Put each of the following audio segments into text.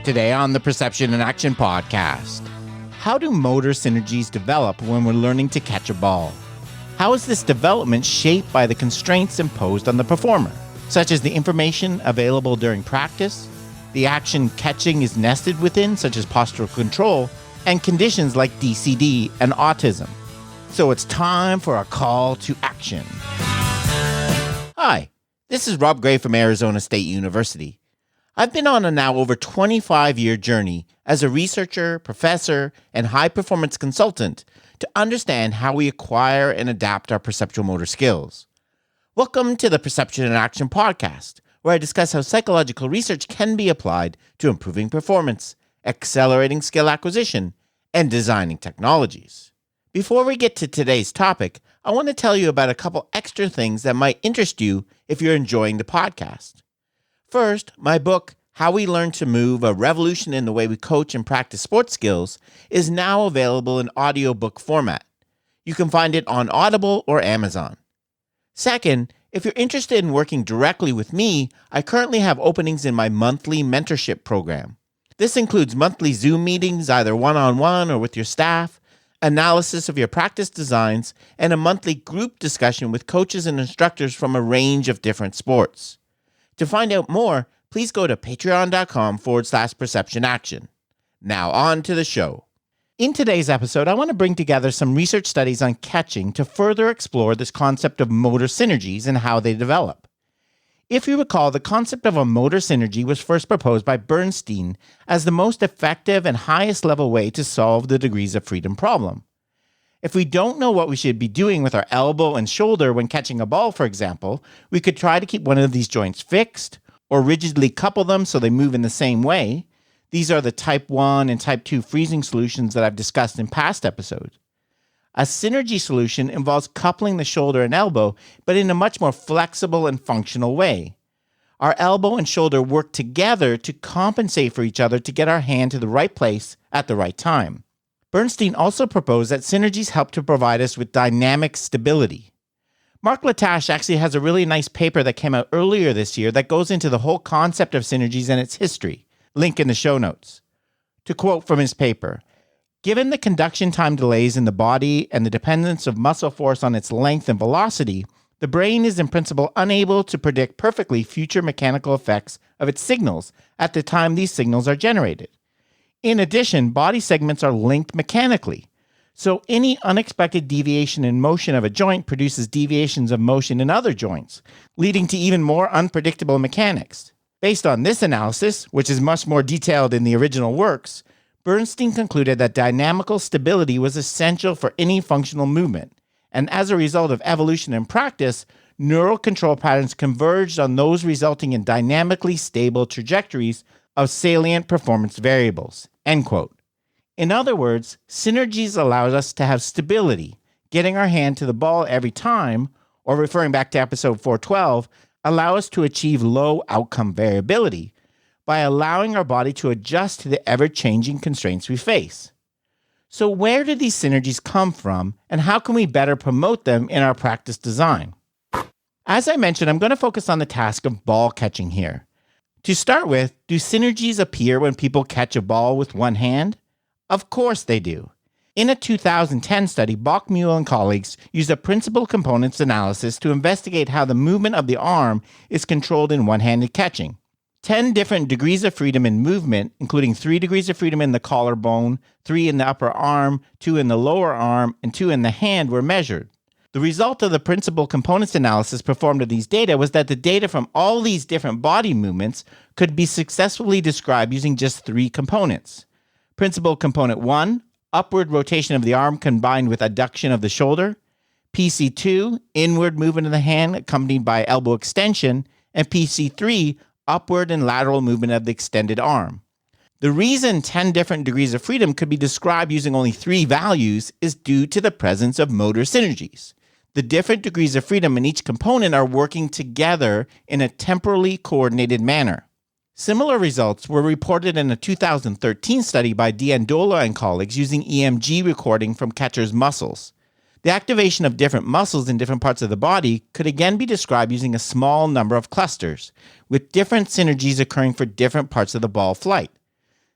Today on the Perception and Action podcast, how do motor synergies develop when we're learning to catch a ball? How is this development shaped by the constraints imposed on the performer, such as the information available during practice, the action catching is nested within, such as postural control, and conditions like DCD and autism? So it's time for a call to action. Hi, this is Rob Gray from Arizona State University. I've been on a now over 25-year journey as a researcher, professor, and high-performance consultant to understand how we acquire and adapt our perceptual motor skills. Welcome to the Perception and Action podcast, where I discuss how psychological research can be applied to improving performance, accelerating skill acquisition, and designing technologies. Before we get to today's topic, I want to tell you about a couple extra things that might interest you if you're enjoying the podcast. First, my book, How We Learn to Move, A Revolution in the Way We Coach and Practice Sports Skills, is now available in audiobook format. You can find it on Audible or Amazon. Second, if you're interested in working directly with me, I currently have openings in my monthly mentorship program. This includes monthly Zoom meetings, either one-on-one or with your staff, analysis of your practice designs, and a monthly group discussion with coaches and instructors from a range of different sports. To find out more, please go to patreon.com/perceptionaction. Now on to the show. In today's episode, I want to bring together some research studies on catching to further explore this concept of motor synergies and how they develop. If you recall, the concept of a motor synergy was first proposed by Bernstein as the most effective and highest level way to solve the degrees of freedom problem. If we don't know what we should be doing with our elbow and shoulder when catching a ball, for example, we could try to keep one of these joints fixed or rigidly couple them so they move in the same way. These are the type 1 and type 2 freezing solutions that I've discussed in past episodes. A synergy solution involves coupling the shoulder and elbow, but in a much more flexible and functional way. Our elbow and shoulder work together to compensate for each other to get our hand to the right place at the right time. Bernstein also proposed that synergies help to provide us with dynamic stability. Mark Latache actually has a really nice paper that came out earlier this year that goes into the whole concept of synergies and its history. Link in the show notes. To quote from his paper, "Given the conduction time delays in the body and the dependence of muscle force on its length and velocity, the brain is in principle unable to predict perfectly future mechanical effects of its signals at the time these signals are generated. In addition, body segments are linked mechanically, so any unexpected deviation in motion of a joint produces deviations of motion in other joints, leading to even more unpredictable mechanics. Based on this analysis, which is much more detailed in the original works, Bernstein concluded that dynamical stability was essential for any functional movement, and as a result of evolution and practice, neural control patterns converged on those resulting in dynamically stable trajectories of salient performance variables." End quote. In other words, synergies allows us to have stability, getting our hand to the ball every time, or referring back to episode 412, allow us to achieve low outcome variability by allowing our body to adjust to the ever-changing constraints we face. So where do these synergies come from, and how can we better promote them in our practice design? As I mentioned, I'm going to focus on the task of ball catching here. To start with, do synergies appear when people catch a ball with one hand? Of course they do. In a 2010 study, Bachmuel and colleagues used a principal components analysis to investigate how the movement of the arm is controlled in one-handed catching. 10 different degrees of freedom in movement, including 3 degrees of freedom in the collarbone, 3 in the upper arm, 2 in the lower arm, and 2 in the hand were measured. The result of the principal components analysis performed of these data was that the data from all these different body movements could be successfully described using just 3 components. Principal component 1, upward rotation of the arm combined with adduction of the shoulder. PC2, inward movement of the hand accompanied by elbow extension. And PC3, upward and lateral movement of the extended arm. The reason 10 different degrees of freedom could be described using only 3 values is due to the presence of motor synergies. The different degrees of freedom in each component are working together in a temporally coordinated manner. Similar results were reported in a 2013 study by D'Andola and colleagues using EMG recording from catchers' muscles. The activation of different muscles in different parts of the body could again be described using a small number of clusters, with different synergies occurring for different parts of the ball flight.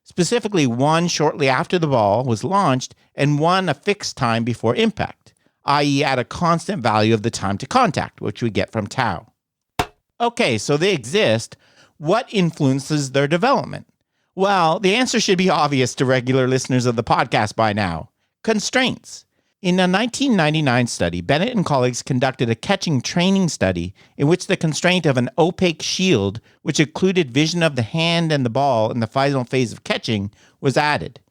specifically one shortly after the ball was launched and one a fixed time before impact, i.e. at a constant value of the time to contact, which we get from tau. Okay, so they exist. What influences their development? Well, the answer should be obvious to regular listeners of the podcast by now. Constraints. In a 1999 study, Bennett and colleagues conducted a catching training study in which the constraint of an opaque shield, which included vision of the hand and the ball in the final phase of catching, was added.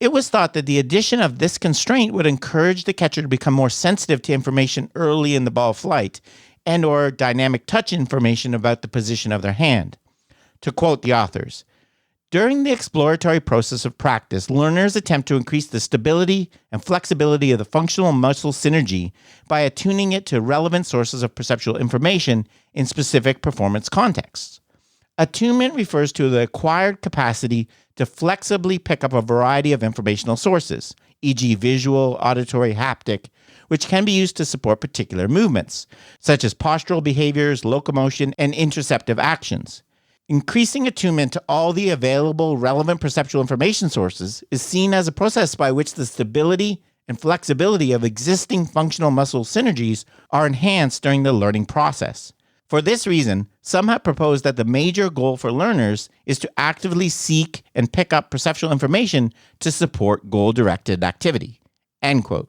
It was thought that the addition of this constraint would encourage the catcher to become more sensitive to information early in the ball flight and or dynamic touch information about the position of their hand. To quote the authors, during the exploratory process of practice, learners attempt to increase the stability and flexibility of the functional muscle synergy by attuning it to relevant sources of perceptual information in specific performance contexts. Attunement refers to the acquired capacity to flexibly pick up a variety of informational sources, e.g. visual, auditory, haptic, which can be used to support particular movements, such as postural behaviors, locomotion, and interoceptive actions. Increasing attunement to all the available relevant perceptual information sources is seen as a process by which the stability and flexibility of existing functional muscle synergies are enhanced during the learning process. For this reason, some have proposed that the major goal for learners is to actively seek and pick up perceptual information to support goal-directed activity. End quote.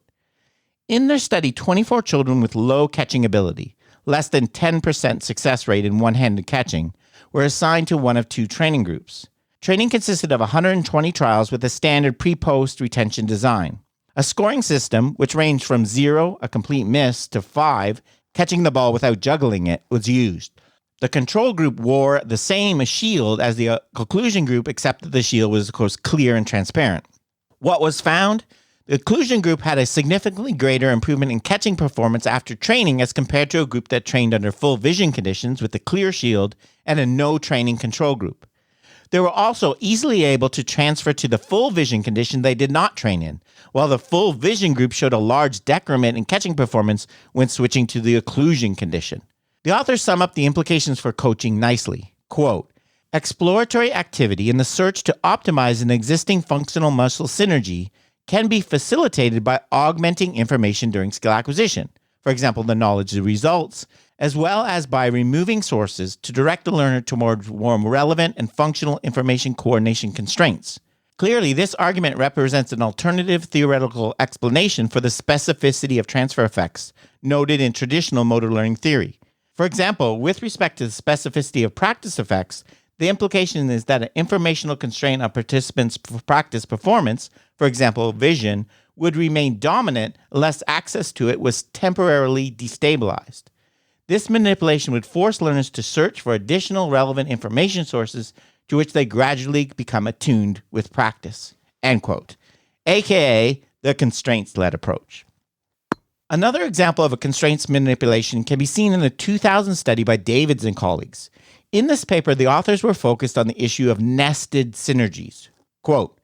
In their study, 24 children with low catching ability, less than 10% success rate in one-handed catching, were assigned to one of two training groups. Training consisted of 120 trials with a standard pre-post retention design. A scoring system, which ranged from 0, a complete miss, to 5, catching the ball without juggling it, was used. The control group wore the same shield as the occlusion group, except that the shield was, of course, clear and transparent. What was found? The occlusion group had a significantly greater improvement in catching performance after training as compared to a group that trained under full vision conditions with a clear shield and a no-training control group. They were also easily able to transfer to the full vision condition they did not train in, while the full vision group showed a large decrement in catching performance when switching to the occlusion condition. The authors sum up the implications for coaching nicely. Quote, exploratory activity in the search to optimize an existing functional muscle synergy can be facilitated by augmenting information during skill acquisition, for example, the knowledge of results, as well as by removing sources to direct the learner towards more relevant and functional information coordination constraints. Clearly, this argument represents an alternative theoretical explanation for the specificity of transfer effects noted in traditional motor learning theory. For example, with respect to the specificity of practice effects, the implication is that an informational constraint on participants' practice performance, for example, vision, would remain dominant unless access to it was temporarily destabilized. This manipulation would force learners to search for additional relevant information sources to which they gradually become attuned with practice. End quote. AKA the constraints-led approach. Another example of a constraints manipulation can be seen in a 2000 study by Davids and colleagues. In this paper, the authors were focused on the issue of nested synergies. Quote,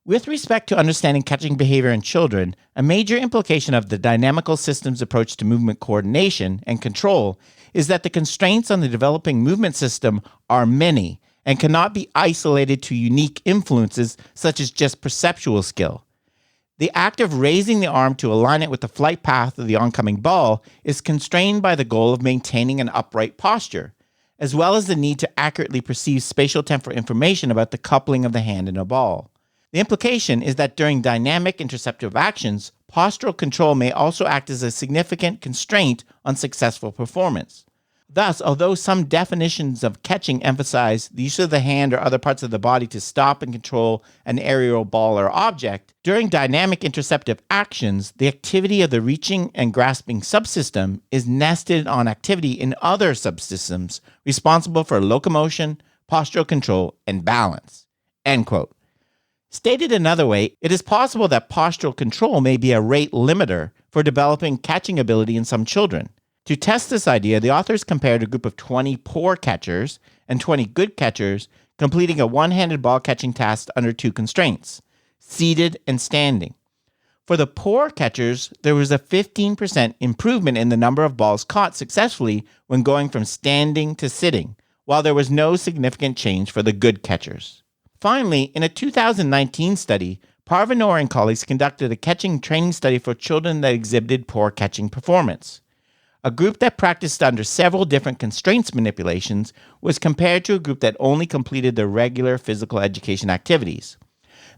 with respect to understanding catching behavior in children, a major implication of the dynamical systems approach to movement coordination and control is that the constraints on the developing movement system are many and cannot be isolated to unique influences such as just perceptual skill. The act of raising the arm to align it with the flight path of the oncoming ball is constrained by the goal of maintaining an upright posture, as well as the need to accurately perceive spatiotemporal information about the coupling of the hand and a ball. The implication is that during dynamic interoceptive actions, postural control may also act as a significant constraint on successful performance. Thus, although some definitions of catching emphasize the use of the hand or other parts of the body to stop and control an aerial ball or object, during dynamic interoceptive actions, the activity of the reaching and grasping subsystem is nested on activity in other subsystems responsible for locomotion, postural control, and balance. End quote. Stated another way, it is possible that postural control may be a rate limiter for developing catching ability in some children. To test this idea, the authors compared a group of 20 poor catchers and 20 good catchers completing a one-handed ball catching task under two constraints, seated and standing. For the poor catchers, there was a 15% improvement in the number of balls caught successfully when going from standing to sitting, while there was no significant change for the good catchers. Finally, in a 2019 study, Parvanor and colleagues conducted a catching training study for children that exhibited poor catching performance. A group that practiced under several different constraints manipulations was compared to a group that only completed their regular physical education activities.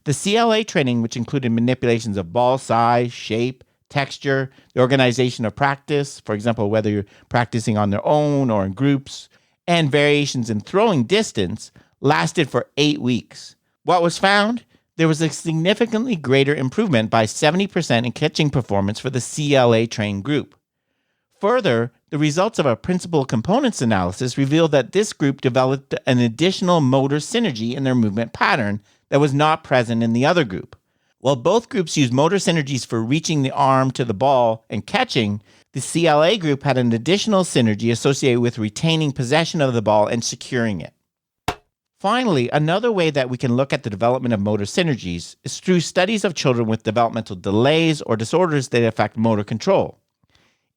The CLA training, which included manipulations of ball size, shape, texture, the organization of practice, for example, whether you're practicing on their own or in groups, and variations in throwing distance, lasted for 8 weeks. What was found? There was a significantly greater improvement by 70% in catching performance for the CLA trained group. Further, the results of a principal components analysis revealed that this group developed an additional motor synergy in their movement pattern that was not present in the other group. While both groups used motor synergies for reaching the arm to the ball and catching, the CLA group had an additional synergy associated with retaining possession of the ball and securing it. Finally, another way that we can look at the development of motor synergies is through studies of children with developmental delays or disorders that affect motor control.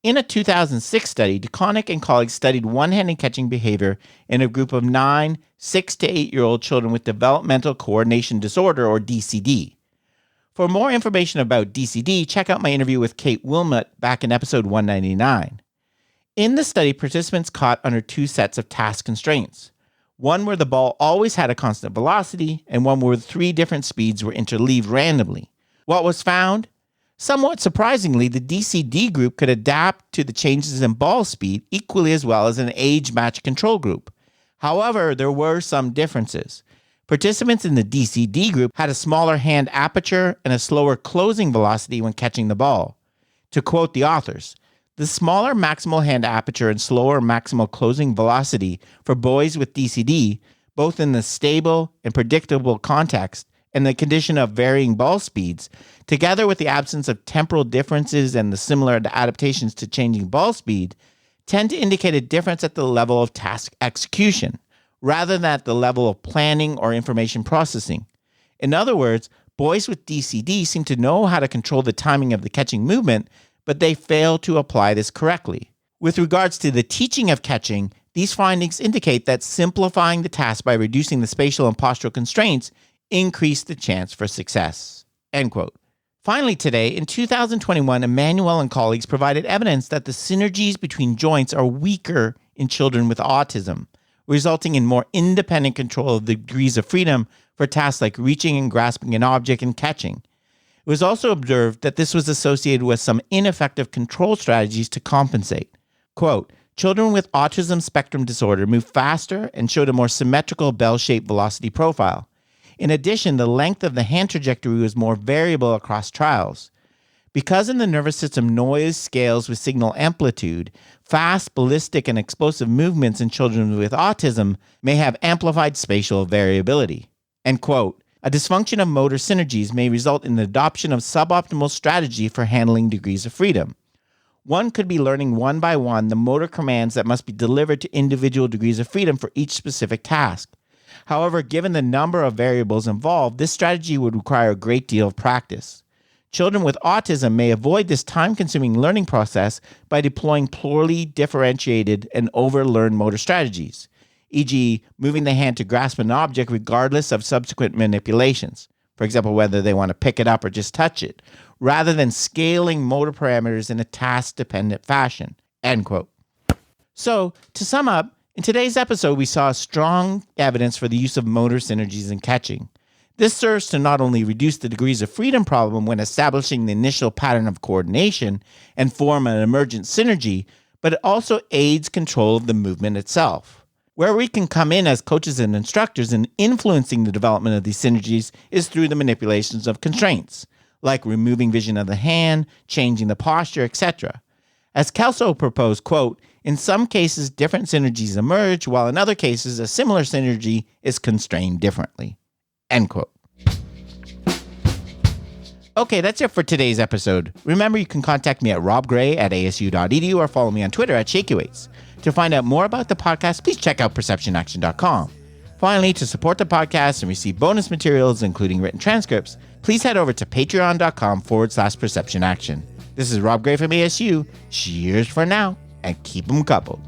In a 2006 study, DeConnick and colleagues studied one-handed catching behavior in a group of 9 6 to 8-year-old children with developmental coordination disorder, or DCD. For more information about DCD, check out my interview with Kate Wilmot back in episode 199. In the study, participants caught under 2 sets of task constraints. One where the ball always had a constant velocity, and one where 3 different speeds were interleaved randomly. What was found? Somewhat surprisingly, the DCD group could adapt to the changes in ball speed equally as well as an age-matched control group. However, there were some differences. Participants in the DCD group had a smaller hand aperture and a slower closing velocity when catching the ball. To quote the authors, the smaller maximal hand aperture and slower maximal closing velocity for boys with DCD, both in the stable and predictable context and the condition of varying ball speeds, together with the absence of temporal differences and the similar adaptations to changing ball speed, tend to indicate a difference at the level of task execution, rather than at the level of planning or information processing. In other words, boys with DCD seem to know how to control the timing of the catching movement, but they fail to apply this correctly. With regards to the teaching of catching, these findings indicate that simplifying the task by reducing the spatial and postural constraints increase the chance for success. End quote. Finally today, in 2021, Emmanuel and colleagues provided evidence that the synergies between joints are weaker in children with autism, resulting in more independent control of the degrees of freedom for tasks like reaching and grasping an object and catching. It was also observed that this was associated with some ineffective control strategies to compensate. Quote, children with autism spectrum disorder moved faster and showed a more symmetrical bell-shaped velocity profile. In addition, the length of the hand trajectory was more variable across trials. Because in the nervous system noise scales with signal amplitude, fast, ballistic, and explosive movements in children with autism may have amplified spatial variability. End quote. A dysfunction of motor synergies may result in the adoption of suboptimal strategy for handling degrees of freedom. One could be learning one by one the motor commands that must be delivered to individual degrees of freedom for each specific task. However, given the number of variables involved, this strategy would require a great deal of practice. Children with autism may avoid this time-consuming learning process by deploying poorly differentiated and overlearned motor strategies, e.g., moving the hand to grasp an object regardless of subsequent manipulations, for example, whether they want to pick it up or just touch it, rather than scaling motor parameters in a task-dependent fashion. End quote. So, to sum up, in today's episode, we saw strong evidence for the use of motor synergies in catching. This serves to not only reduce the degrees of freedom problem when establishing the initial pattern of coordination and form an emergent synergy, but it also aids control of the movement itself. Where we can come in as coaches and instructors in influencing the development of these synergies is through the manipulations of constraints, like removing vision of the hand, changing the posture, etc. As Kelso proposed, quote, in some cases, different synergies emerge, while in other cases, a similar synergy is constrained differently. End quote. Okay, that's it for today's episode. Remember, you can contact me at robgray@asu.edu or follow me on Twitter at ShakyWeights. To find out more about the podcast, please check out perceptionaction.com. Finally, to support the podcast and receive bonus materials, including written transcripts, please head over to patreon.com/perceptionaction. This is Rob Gray from ASU. Cheers for now, and keep them coupled.